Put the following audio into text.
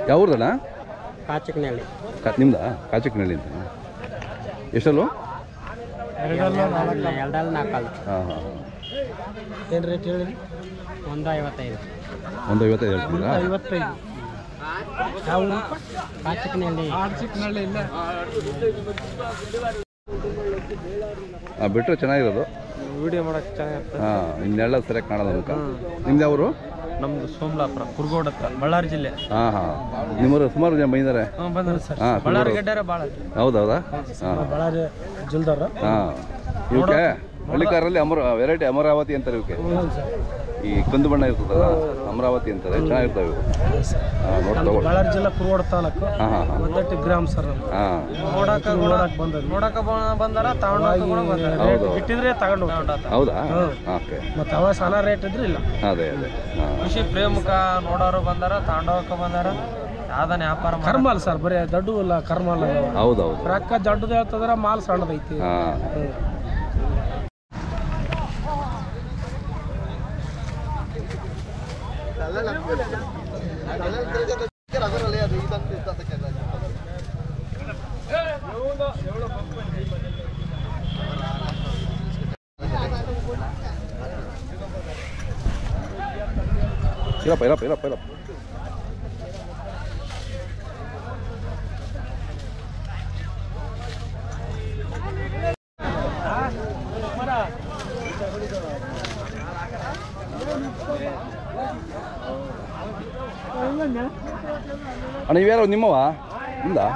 ಯಾವ ಊರ್ದಣ್ಣ? ಕಾಚಕನಹಳ್ಳಿ. ನಿಮ್ದಾ? ಕಾಚಕನಹಳ್ಳಿ ಅಂತ. ಎಷ್ಟಲ್ಲು? ಎರಡಲ್ಲಿ ನಾಲ್ಕಲ್ಲು. ಹಾಂ ಹಾಂ. ಏನು ರೇಟ್ ಹೇಳಿ? 155. 155 ಹೇಳ್ತೀರಾ? 55. ಯಾವ ಕಾಚಕನಹಳ್ಳಿ? ಕಾಚಕನಹಳ್ಳಿ ಇಲ್ಲ. ಹಾಂ, ಬಿಟ್ಟರೆ ಚೆನ್ನಾಗಿರೋದು. ವಿಡಿಯೋ ಮಾಡೋಕ್ಕೆ ಚೆನ್ನಾಗಿರ್ತದೆ. ಹಾಂ, ಇನ್ನೆಲ್ಲ ಸರಿಯಾಗಿ ಕಾಣೋದು ಅನ್ಕ. ನಿಮ್ದು ಯಾವರು? ನಮ್ಮದು ಸೋಮಲಾಪುರ, ಕುರುಗೋಡ ಹತ್ರ, ಬಳ್ಳಾರಿ ಜಿಲ್ಲೆ. ಹಾಂ ಹಾಂ. ನಿಮ್ಮವರು ಸುಮಾರು ಜನ ಬಂದಿದ್ದಾರೆ. ಬಂದರು ಸರ್. ಹಾಂ, ಬಳ್ಳಾರಿ ಗಡ್ಡಾರ ಭಾಳ. ಹೌದೌದಾ? ಹಾಂ, ಬಳ್ಳಾರಿ ಜಿಲ್ದಾರ. ಹಾಂ. ಇವಕ್ಕೆ ಹಳ್ಳಿಕಾರಲ್ಲಿ ವೆರೈಟಿ ಅಮರಾವತಿ ಅಂತಾರೆ ಇವಕ್ಕೆ. ಈ ಕಂದು ಬಣ್ಣ ಇರ್ತದಲ್ಲ, ಅಮರಾವತಿ ಅಂತಾರೆ. ಚೆನ್ನಾಗಿರ್ತವೆ ಇವು. ಹಾಂ, ನೋಡ್ತಾ ಬಳ್ಳಾರಿ ಜಿಲ್ಲಾ ಕುರುಗೋಡ ತಾಲೂಕು. ಹಾಂ ಹಾಂ ಹಾಂ. 18 ಗ್ರಾಮ ಸರ್. ಹಾಂ, ನೋಡಕ್ಕೆ ಬಂದಾರ ತಗೊಂಡು ಬಿಟ್ಟಿದ್ರೆ ತಗೊಂಡು. ಹೌದಾ? ಓಕೆ. ಮತ್ತೆ ಅವ ಸಣ್ಣ ರೇಟ್ ಇದ್ರೆ ಇಲ್ಲ. ಅದೇ ಅದೇ. ಹಾಂ, ಕೃಷಿ ಪ್ರೇಮಕ ನೋಡೋರು ಬಂದಾರ, ತಾಂಡವಕ್ಕೆ ಬಂದಾರ. ಯಾವ್ದಾನ ವ್ಯಾಪಾರ ಕರ್ಮ ಅಲ್ಲ ಸರ್, ಬರೀ ದೊಡ್ಡ ಇಲ್ಲ ಕರ್ಮ ಅಲ್ಲ. ಹೌದೌದು. ರೊಕ್ಕ ದೊಡ್ಡದು ಹೇಳ್ತದ್ರ ಮಾಲ್ ಸಣ್ಣದೈತಿ. ಹಾಂ. ಇರಪ್ಪ. ಅಣ್ಣ, ಇವ್ಯಾರು ನಿಮ್ಮವ? ನಿಮ್ದಾ?